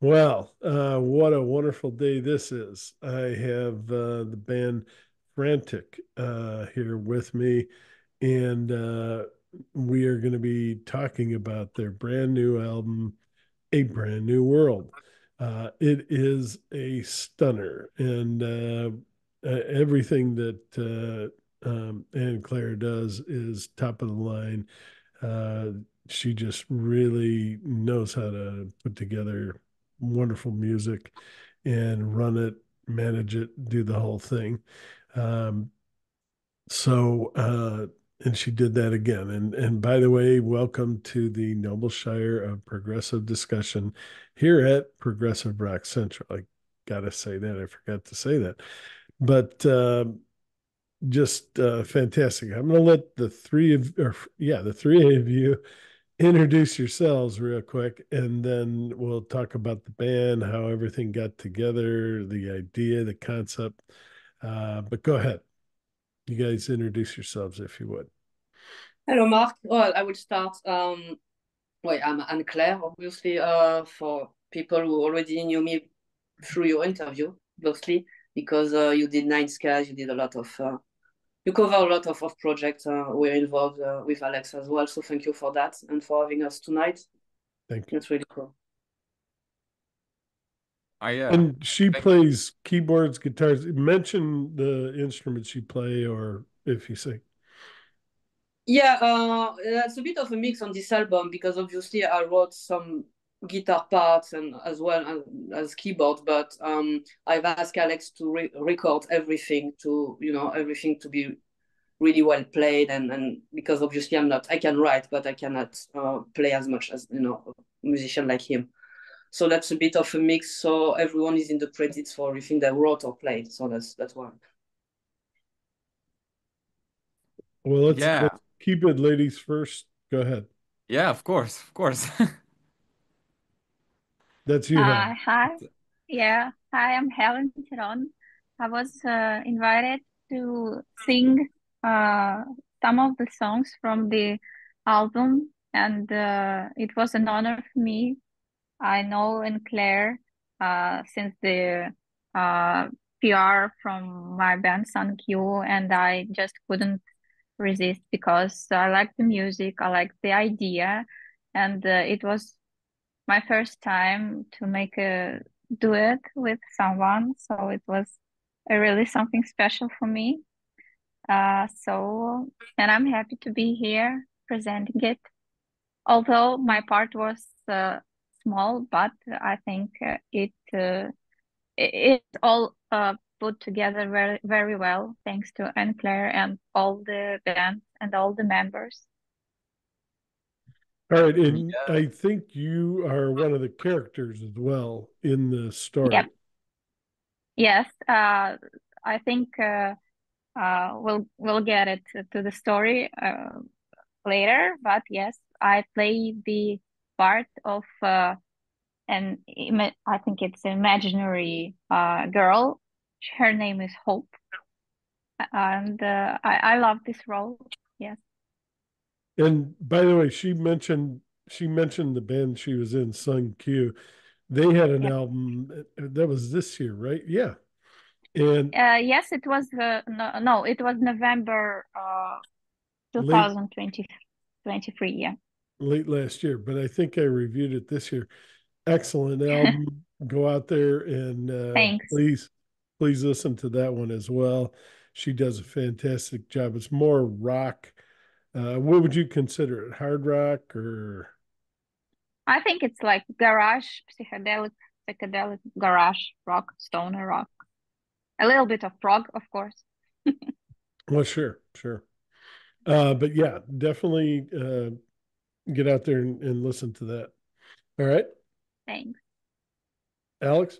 What a wonderful day this is. I have the band Frantic here with me, and we are going to be talking about their brand new album, A Brand New World. It is a stunner, and everything that Anne Claire does is top of the line. Uh, she just really knows how to put together wonderful music and run it, manage it, do the whole thing. Um, so, and she did that again. And by the way, welcome to the Noble Shire of Progressive Discussion here at Progressive Rock Central. I gotta say that I forgot to say that, but just fantastic. I'm going to let the three of you introduce yourselves real quick, and then we'll talk about the band, how everything got together, the idea, the concept. But go ahead. You guys introduce yourselves if you would. Hello, Mark. Well, I will start. Well, I'm Anne-Claire, obviously, for people who already knew me through your interview, obviously, because you did Nine Skies, you did a lot of, you cover a lot of projects. We're involved with Alex as well, so thank you for that and for having us tonight. Thank you. It's really cool. Yeah. And she plays keyboards, guitars. Mention the instruments you play, or if you sing. Yeah, that's a bit of a mix on this album because obviously I wrote some guitar parts and as well as keyboard, but I've asked Alex to record everything to everything to be really well played and because obviously I can write but I cannot play as much as a musician like him. So that's a bit of a mix. So everyone is in the credits for everything they wrote or played. So that's why. Well, Yeah. let's keep it ladies first. Go ahead. Yeah, of course, of course. That's you, Helen. Hi. Yeah. Hi, I'm Helen Tiron. I was invited to sing uh, some of the songs from the album, and it was an honor for me. I know and Claire since the uh, PR from my band Sun Q, and I just couldn't resist because I like the music, I like the idea, and it was my first time to make a duet with someone, so it was really something special for me. And I'm happy to be here presenting it. Although my part was small, but I think it all put together very very well, thanks to Anne Claire and all the band and all the members. All right, and Yeah. I think you are one of the characters as well in the Yep. story. Yes. I think we'll get it to the story later. But yes, I play the part of I think it's an imaginary girl. Her name is Hope, and I love this role. Yes. And by the way, she mentioned the band she was in, Sun Q. They had an Yeah. album that was this year, right? Yeah. And Yes, it was no, it was November late 2023. Yeah. late last year, but I think I reviewed it this year. Excellent album. Go out there and Thanks. please listen to that one as well. She does a fantastic job. It's more rock. What would you consider it? Hard rock or I think it's like garage, psychedelic garage rock, stoner rock. A little bit of prog, of course. well, sure, sure. But yeah, definitely get out there and listen to that. All right, Thanks. Alex.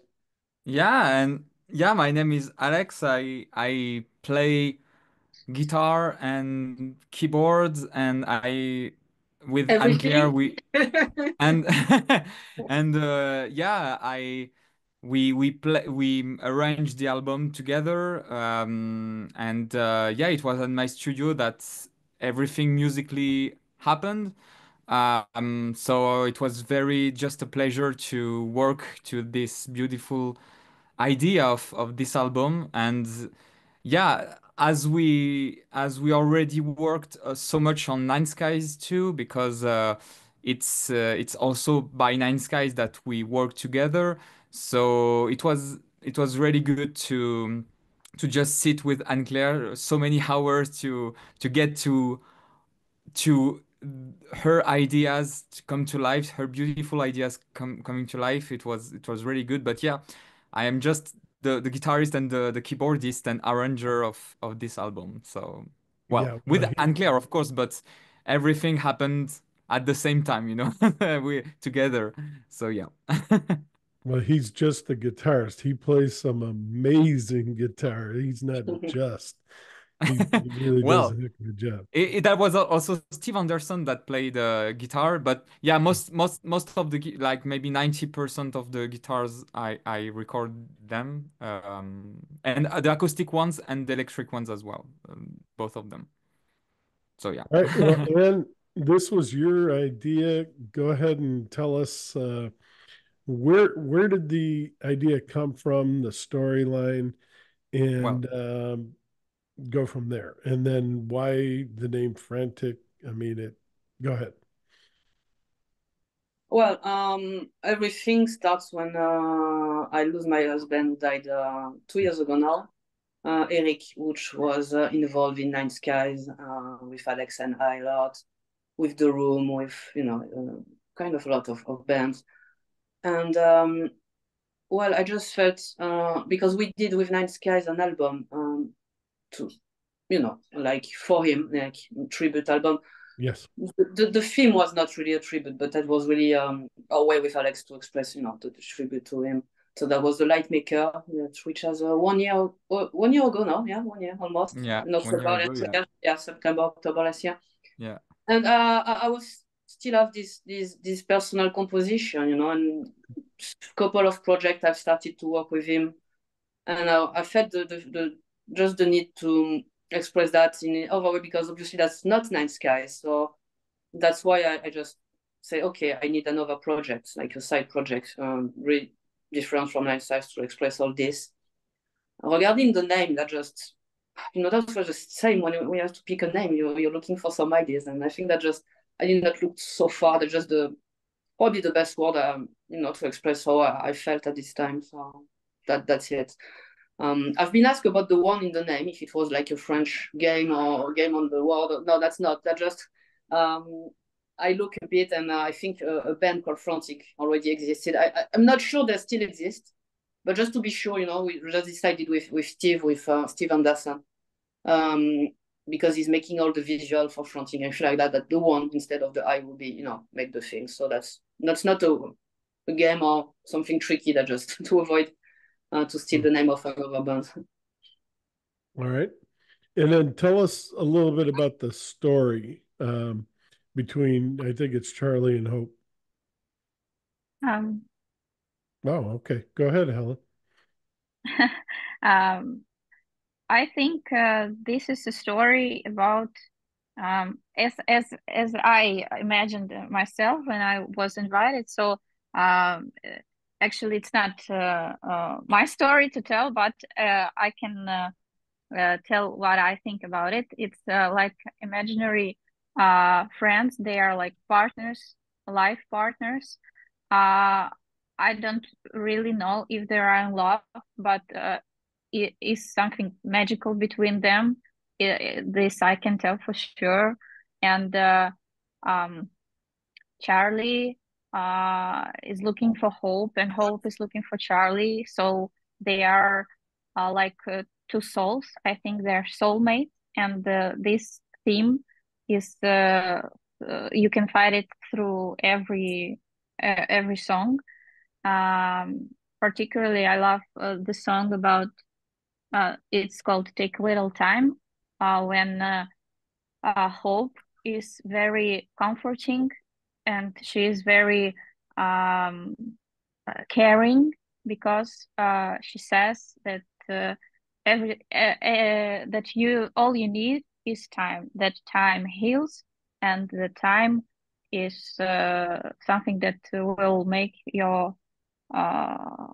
Yeah, and yeah, my name is Alex. I play guitar and keyboards and I with Unclear Everything. we and and yeah, I we arranged the album together and yeah, it was in my studio that everything musically happened. So it was very just a pleasure to work to this beautiful idea of this album. And yeah, as we already worked so much on Nine Skies too, because it's also by Nine Skies that we work together. So it was really good to just sit with Anne Claire so many hours to get to her ideas to come to life, her beautiful ideas coming to life. It was really good. But yeah, I am just the guitarist and the keyboardist and arranger of this album. So, well, Yeah, well, with Anne-Claire, of course, but everything happened at the same time, we together. So yeah. he's just the guitarist. He plays some amazing guitar. He's not just. He really does a Well, heck of a job. that was also Steve Anderson that played guitar, but yeah, most of the like maybe 90% of the guitars I record them, and the acoustic ones and the electric ones as well, both of them. So yeah. All right. Well, Anne, this was your idea. Go ahead and tell us where did the idea come from, the storyline, Well, and go from there. And then why the name Frantic? I mean, it. Go ahead. Well, everything starts when I lose my husband, died 2 years ago now. Eric, which was involved in Nine Skies with Alex and I a lot, with The Room, with, kind of a lot of bands. And well, I just felt, because we did with Nine Skies an album to, like for him, like tribute album. Yes. The theme was not really a tribute, but that was really our way with Alex to express, the tribute to him. So that was the Light Maker, which has 1 year ago now, yeah, 1 year almost. yeah, In 1 year October ago, last yeah, year, yeah, September, October last year. yeah, And I was still have this personal composition, and a couple of projects I've started to work with him, and I felt the just the need to express that in other way, because obviously that's not Nine Skies. So that's why I just say, okay, I need another project, like a side project, really different from Nine Skies, to express all this. Regarding the name, that was the same when we have to pick a name. You're looking for some ideas, and I think that just I did not look so far. That's just probably the best word, to express how I felt at this time. So that's it. I've been asked about the one in the name, if it was like a French game or a game on the world. No, that's not. That just I look a bit, and I think a band called Frant1c already existed. I'm not sure they still exist, but just to be sure, we just decided with Steve Anderson, um, because he's making all the visual for Frant1c. I feel like that the one instead of the I will be, make the thing. So that's not a game or something tricky. That just to avoid to steal the name of another band. All right. And then tell us a little bit about the story between, I think it's Charlie and Hope. Um, Oh, okay. Go ahead, Helen. um, I think this is a story about as I imagined myself when I was invited. So actually, it's not my story to tell, but I can tell what I think about it. It's like imaginary friends. They are like partners, life partners. I don't really know if they are in love, but it is something magical between them. This I can tell for sure. And um, Charlie is looking for Hope, and Hope is looking for Charlie. So they are like two souls. I think they're soulmates, and this theme is you can find it through every song. Particularly, I love the song about it's called "Take a Little Time," when Hope is very comforting, and she is very um, caring, because she says that that you all you need is time. That time heals, and the time is something that will make your uh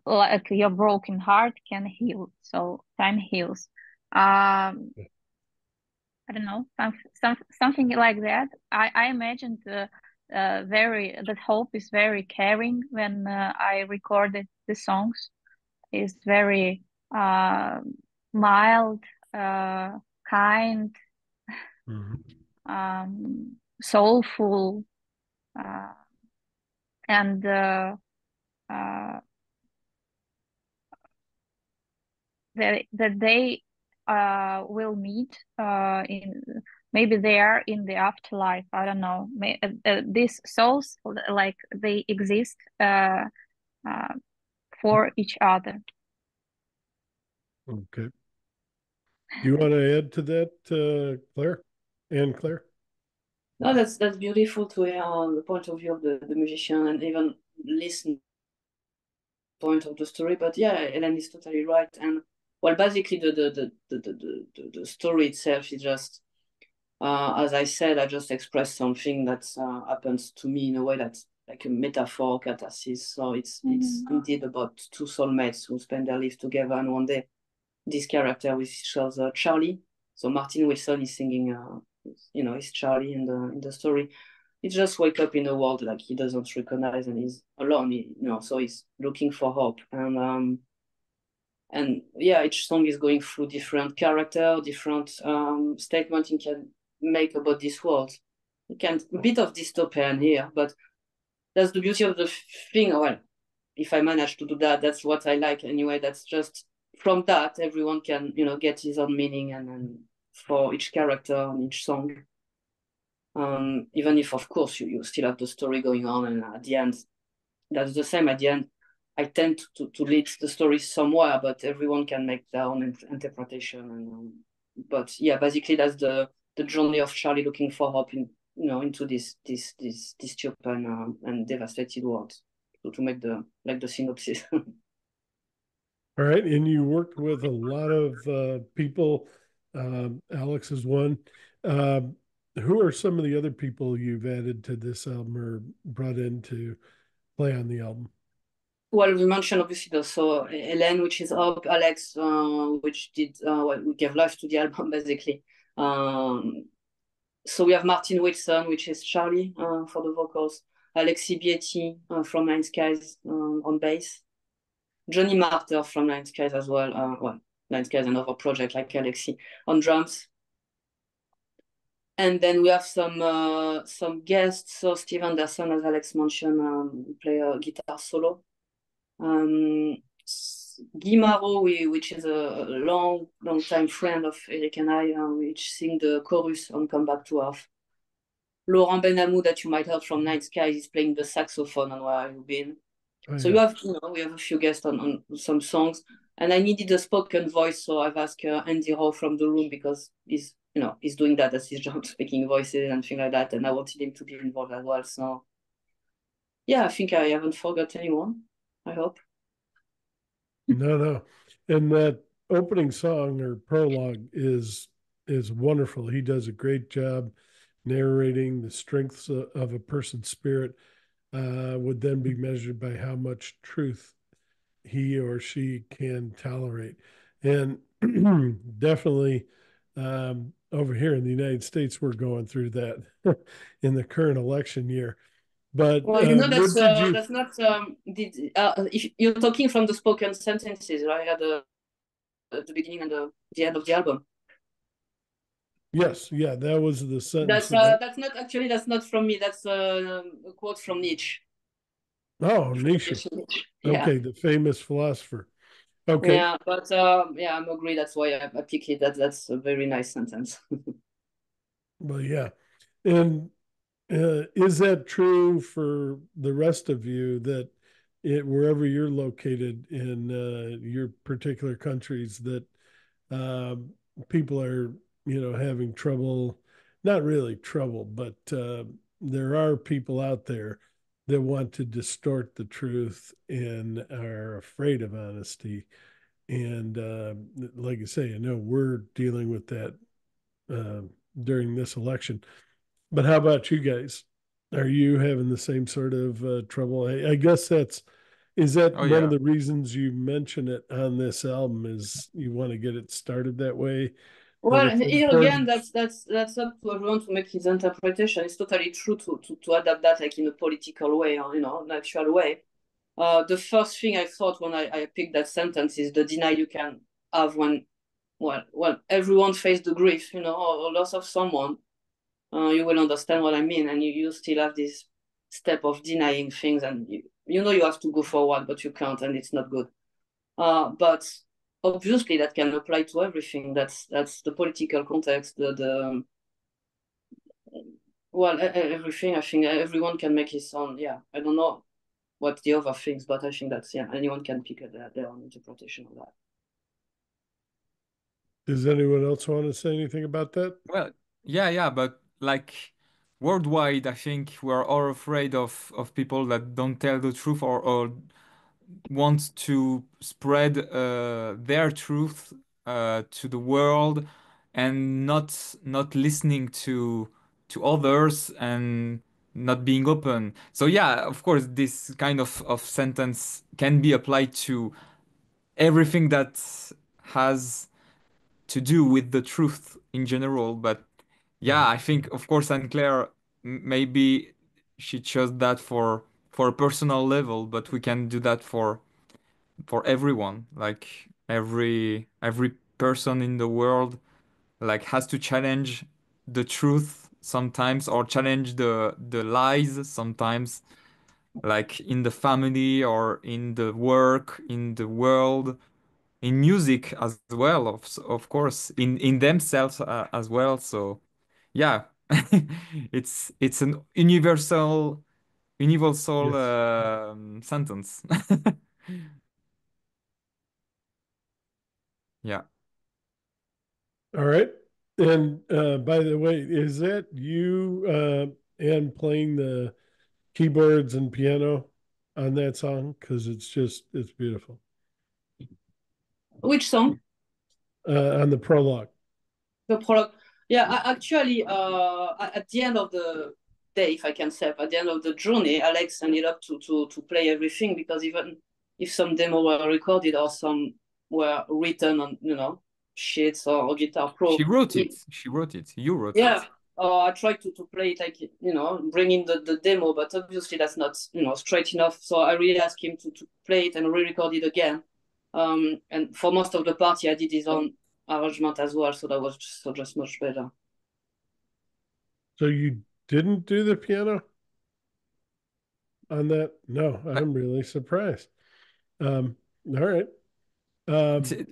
like your broken heart can heal. So time heals. I don't know, something like that. I imagined very that Hope is very caring when I recorded the songs. Is very uh, mild, kind, soulful, uh, and uh, that they will meet in maybe they are in the afterlife. I don't know. These souls like they exist uh, for each other. Okay. Do you want to add to that, Claire? And Claire? No, that's beautiful to hear the point of view of the musician and even listen point of the story. But yeah, Ellen is totally right. And well, basically the story itself is just as I said, I just expressed something that happens to me in a way that's like a metaphor catharsis. So it's indeed about two soulmates who spend their lives together, and one day this character with each other, Charlie. So Martin Wilson is singing, is Charlie in the story. He just wake up in a world like he doesn't recognize and he's alone. So he's looking for hope and yeah, each song is going through different character, different statement he can make about this world. It can a bit of dystopian here, but that's the beauty of the thing. Well, if I manage to do that, that's what I like anyway. That's just from that everyone can get his own meaning and for each character and each song. Even if of course you still have the story going on, and at the end that's the same. At the end, I tend to lead the story somewhere, but everyone can make their own interpretation. And but yeah, basically that's the journey of Charlie looking for hope into this dystopian and devastated world. To make the synopsis. All right. And you worked with a lot of people. Alex is one. Uh, who are some of the other people you've added to this album or brought in to play on the album? Well, we mentioned obviously so Hélène, which is up, Alex, which did we gave life to the album basically. So we have Martin Wilson, which is Charlie for the vocals, Alexis Bietti from Nine Skies on bass, Johnny Marter from Nine Skies as well. Nine Skies another project like Alexis on drums. And then we have some guests. So Steve Anderson, as Alex mentioned, play a guitar solo. Guy Marot, which is a long time friend of Eric and I, which sing the chorus on Come Back to Earth. Laurent Benamou, that you might have from Night Sky, is playing the saxophone on Where Have You Been. Oh, so yeah. we have a few guests on some songs, and I needed a spoken voice, so I've asked Andy Rowe from The Room because he's doing that as his job, speaking voices and things like that, and I wanted him to be involved as well. So yeah, I think I haven't forgot anyone. I hope. No. And that opening song or prologue is wonderful. He does a great job narrating the strengths of a person's spirit would then be measured by how much truth he or she can tolerate. And definitely over here in the United States, we're going through that in the current election year. But Well, what did you? that's not if you're talking from the spoken sentences, right, at the beginning and the end of the album. Yes, yeah, that was the sentence. That's not from me. That's a quote from Nietzsche. Oh, Nietzsche. Yeah. Okay, the famous philosopher. Okay. Yeah, but yeah, I'm agree. That's why I pick it. That's a very nice sentence. Well, yeah. And is that true for the rest of you that wherever you're located in your particular countries, that uh, people are, having trouble, not really trouble, but there are people out there that want to distort the truth and are afraid of honesty. And like I say, I know we're dealing with that uh, during this election. But how about you guys? Are you having the same sort of trouble? I guess that's is that Oh one of yeah. the reasons you mention it on this album is you want to get it started that way, or Well, the here again, chord? that's up to everyone to make his interpretation. It's totally true to adapt that like in a political way or natural way. The first thing I thought when I picked that sentence is the denial you can have when everyone faced the grief, or loss of someone. You will understand what I mean, and you still have this step of denying things, and you have to go forward, but you can't, and it's not good. But obviously, that can apply to everything. That's the political context, the everything. I think everyone can make his own. Yeah, I don't know what the other things, but I think that's anyone can pick their own interpretation of that. Does anyone else want to say anything about that? Well, yeah, yeah, but like worldwide, I think we're all afraid of people that don't tell the truth or want to spread their truth to the world and not listening to others and not being open. So yeah, of course, this kind of sentence can be applied to everything that has to do with the truth in general. But yeah, I think of course Anne Claire maybe she chose that for a personal level, but we can do that for everyone. Like every person in the world like has to challenge the truth sometimes or challenge the lies sometimes, like in the family or in the work, in the world, in music as well, of course, in themselves as well. So yeah, it's an universal Yes. sentence. Yeah. All right. And by the way, is that you and playing the keyboards and piano on that song? Because it's beautiful. Which song? On the prologue. The product. Yeah, actually, at the end of the day, if I can say, at the end of the journey, Alex ended up to play everything because even if some demo were recorded or some were written on sheets or Guitar Pro, She wrote it. She wrote it. You wrote yeah. it. I tried to play it like bring in the demo, but obviously that's not straight enough. So I really asked him to play it and re-record it again. And for most of the party, I did his own arrangement as well, so that was just much better. So you didn't do the piano on that? No, Like, I'm really surprised. All right. Um, t-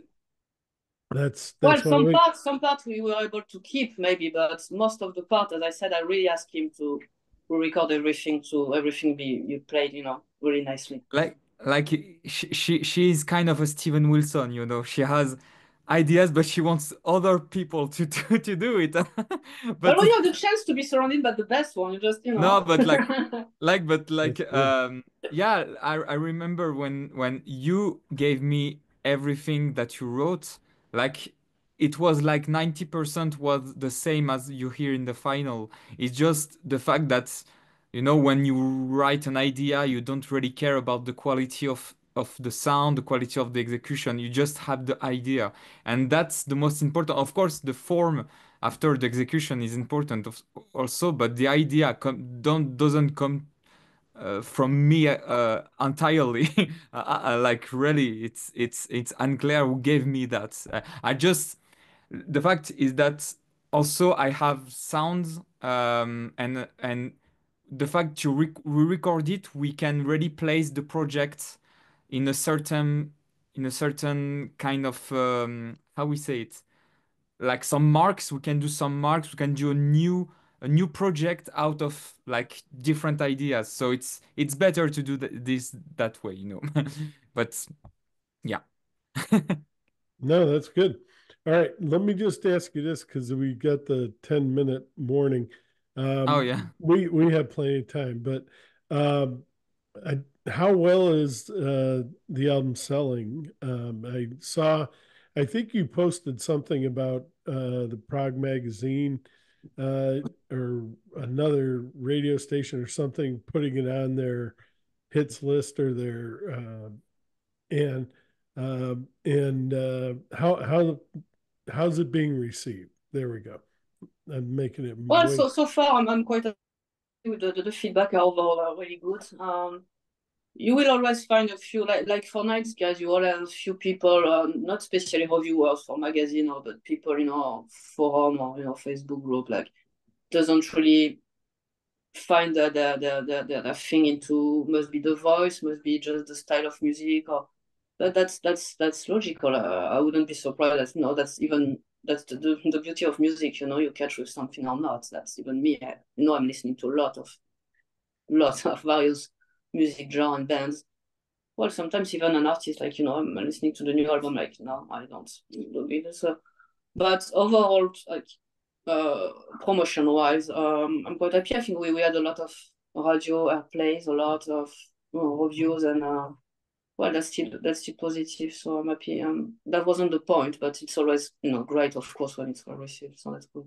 that's Well, why we. some parts we were able to keep maybe, but most of the part, as I said, I really asked him to record everything, to everything be you played, really nicely. like like she's kind of a Steven Wilson, you know. She has ideas, but she wants other people to do it. But But when you have the chance to be surrounded by the best one, you just, no, but like That's cool. yeah, I remember when you gave me everything that you wrote, like it was like 90% was the same as you hear in the final. It's just the fact that when you write an idea, you don't really care about the quality of the sound, the quality of the execution. You just have the idea, and that's the most important. Of course, the form after the execution is important also, but the idea doesn't come from me entirely. Like really, it's unclear who gave me that. I just the fact is that also I have sounds and the fact to we record it, we can really place the project in a certain kind of how we say it, like some marks. We can do some marks. We can do a new project out of like different ideas. So it's better to do this that way, But yeah. No, that's good. All right, let me just ask you this because we got the 10-minute warning. Oh Um, yeah. we have plenty of time, but um, how well is the album selling? I think you posted something about the Prague magazine uh, or another radio station or something putting it on their hits list or their and how's it being received? There we go. I'm making it Well, way. so far I'm quite happy with the feedback are overall are really good. You will always find a few like for nights guys, you will have a few people, not especially reviewers for magazine or but people, forum or Facebook group like doesn't really find the thing into must be the voice, must be just the style of music or that's logical. I wouldn't be surprised that that's even that's the beauty of music, you catch with something or not. That's even me. I'm listening to a lot of various music genre and bands. Well, sometimes even an artist like I'm listening to the new album like no, I don't do it. So, but overall, like promotion wise, I'm quite happy. I think we had a lot of radio airplays, a lot of reviews, and well, that's still positive. So I'm happy. That wasn't the point, but it's always great, of course, when it's well received. So that's good.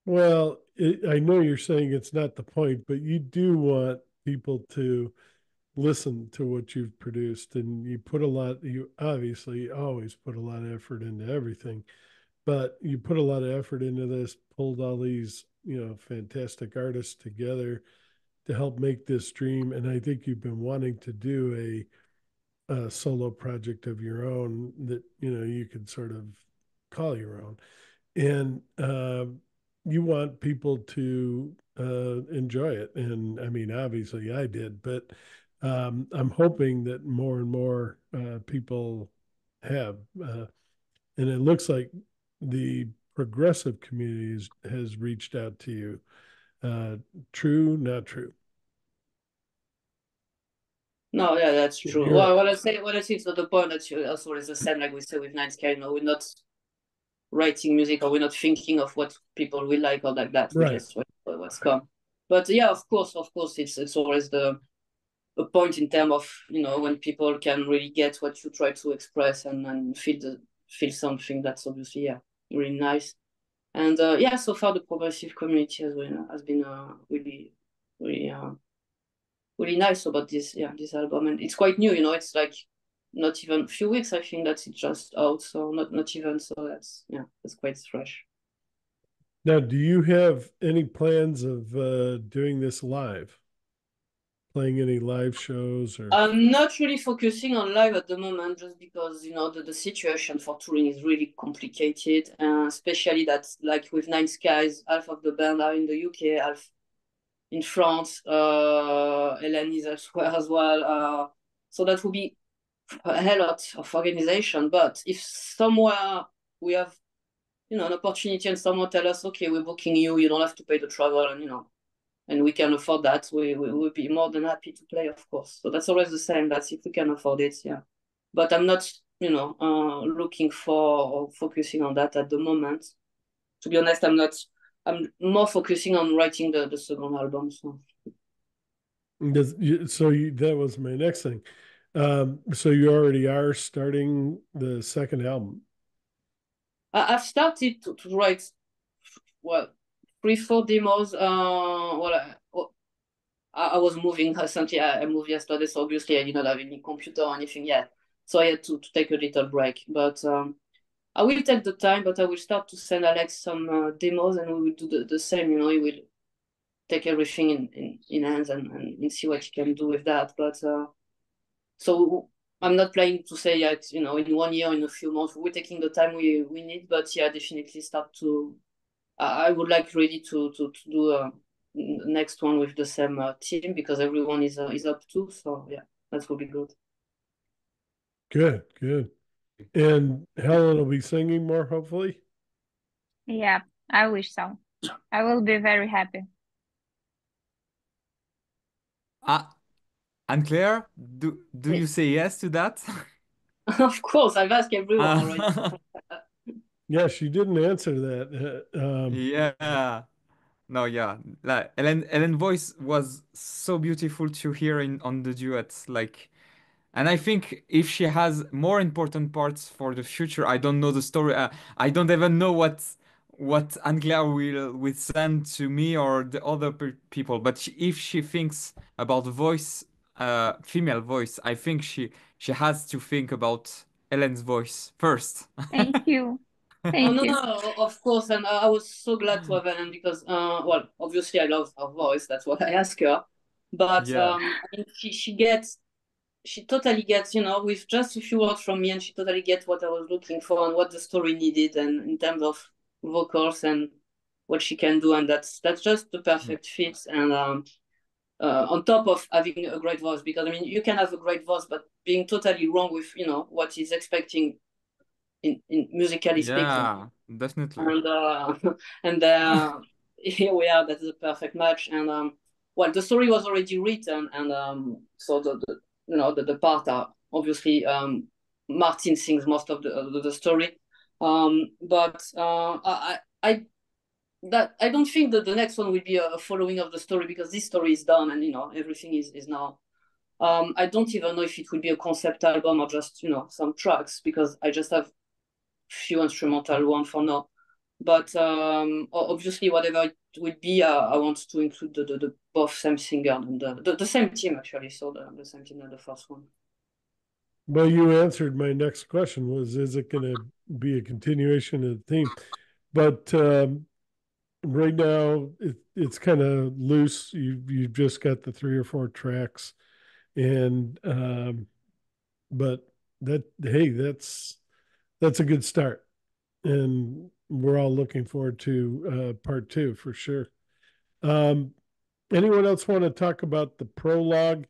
Well, I know you're saying it's not the point, but you do want people to listen to what you've produced, and you obviously always put a lot of effort into everything, but you put a lot of effort into this, pulled all these, fantastic artists together to help make this dream. And I think you've been wanting to do a solo project of your own that, you could sort of call your own. And you want people to enjoy it. And I mean, obviously I did, but I'm hoping that more and more people have. And it looks like the progressive communities has reached out to you. Uh, True, not true. No, yeah, that's Can true. hear Well, it. what I see it's not the point that you also is the same like we say with 9 Sky. We're not writing music or we're not thinking of what people will like or like that. We Right. just wait for what's come. But yeah, of course, it's always the a point in terms of when people can really get what you try to express and feel something that's obviously really nice. And yeah, so far the progressive community has been really really really nice about this album, and it's quite new. It's like not even a few weeks. I think that it's just out, so not even. So that's quite fresh. Now, do you have any plans of doing this live? Playing any live shows or? I'm not really focusing on live at the moment, just because the situation for touring is really complicated, especially that like with 9 Skies, half of the band are in the UK, half in France. Helen is elsewhere as well, so that would be a hell lot of organization. But if somewhere we have an opportunity and someone tell us, okay, we're booking you, you don't have to pay the travel, and we can afford that, we would be more than happy to play, of course. So that's always the same. That's if we can afford it, yeah. But I'm not, looking for or focusing on that at the moment. To be honest, I'm not. I'm more focusing on writing the second album. So That was my next thing. So you already are starting the second album. I've started to write, well, 3, 4 demos. I was moving recently. I moved yesterday, so obviously I did not have any computer or anything yet. So I had to take a little break. But I will take the time, but I will start to send Alex some demos, and we will do the same. He will take everything in hands and see what he can do with that. But so I'm not planning to say yet, in 1 year, in a few months, we're taking the time we need. But yeah, definitely start to. I would like really to do a next one with the same team, because everyone is up too. So yeah, that will be good. Good, good. And Helen will be singing more, hopefully. Yeah, I wish so. I will be very happy. Uh, and Claire, do you Yes. say yes to that? Of course, I've asked everyone already. Uh, Yeah, she didn't answer that. yeah. No, yeah. Like Ellen voice was so beautiful to hear in on the duets. Like, and I think if she has more important parts for the future, I don't know the story. I don't even know what Angela will send to me or the other people. But if she thinks about voice, female voice, I think she has to think about Ellen's voice first. Thank you. Oh Thank no, you. no, of course, and I was so glad to have Ellen because, well, obviously I love her voice. That's what I ask her. But Yeah. I mean, she totally gets, with just a few words from me, and she totally gets what I was looking for and what the story needed, and in terms of vocals and what she can do, and that's just the perfect fit. And on top of having a great voice, because I mean, you can have a great voice, but being totally wrong with, what he's expecting in musically speaking. Yeah, definitely. And and here we are. That's the perfect match. And well, the story was already written, and so the part are obviously Martin sings most of the story. But I don't think that the next one will be a following of the story, because this story is done, and everything is now. I don't even know if it will be a concept album or just some tracks, because I just have few instrumental one for now. But obviously, whatever it would be, I want to include the both same singer and the same team, actually. So the same team as the first one. Well, you answered my next question was, is it going to be a continuation of the theme? But right now it's kind of loose. You've just got the 3 or 4 tracks, and but hey, that's a good start, and we're all looking forward to part 2 for sure. Um, Anyone else want to talk about the prologue?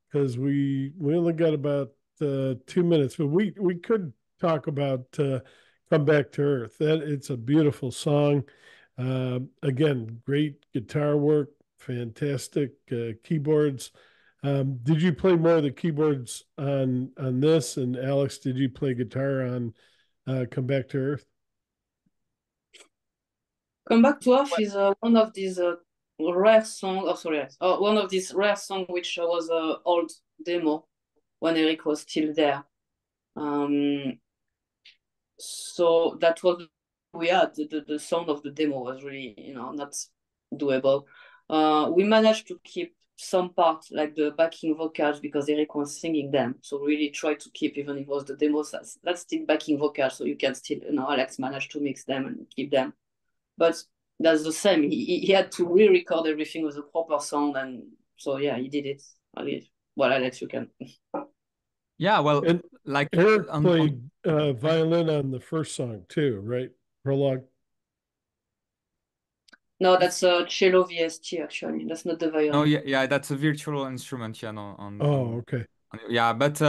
Because we only got about 2 minutes, but we could talk about "Come Back to Earth." That it's a beautiful song. Again, great guitar work, fantastic keyboards. Did you play more of the keyboards on this? And Alex, did you play guitar on "Come Back to Earth"? Come Back to Earth is one of these rare songs. Oh, sorry, one of these rare songs which was a old demo when Eric was still there. So that was we had the sound of the demo was really not doable. We managed to keep some parts like the backing vocals because Eric was singing them, so really try to keep, even if it was the demos, that's still backing vocals, so you can still, Alex managed to mix them and keep them. But that's the same, he had to re-record everything with a proper sound, and so yeah, he did it. Well, Alex, you can. Yeah, well, And like Eric on played violin on the first song too, right? Prologue. No, that's a cello VST, actually. That's not the no, violin. yeah, yeah, that's a virtual instrument, yeah, no, Oh, okay. yeah, but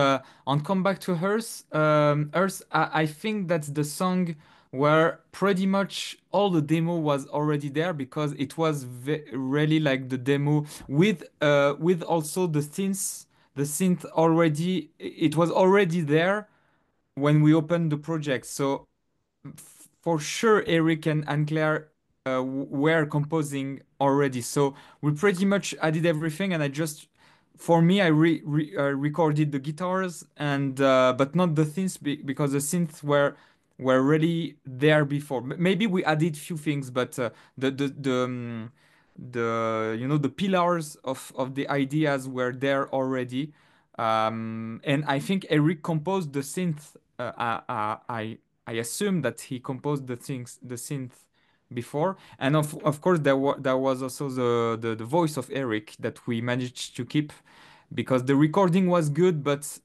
on Come Back to Earth, Earth, I think that's the song where pretty much all the demo was already there because it was really like the demo with also the synth already, it was already there when we opened the project. So for sure Eric and Claire were composing already. So we pretty much added everything, and I just, for me, I recorded the guitars and but not the synths because the synths were really there before. Maybe we added few things, but the the pillars of the ideas were there already. And I think Eric composed the synth. I assume that he composed the synth before, and of course there was also the voice of Eric that we managed to keep because the recording was good, but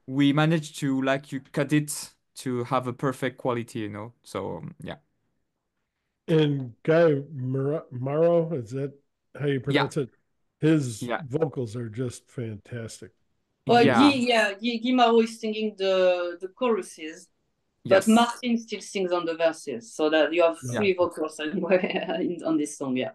we managed to like you cut it to have a perfect quality, So yeah, And Guy Morrow, is that how you yeah, pronounce it? His yeah, vocals are just fantastic. Well, yeah, Guy Maro is singing the choruses, but yes, Martin still sings on the verses, so that you have yeah. No. three vocals anyway on this song. Yeah.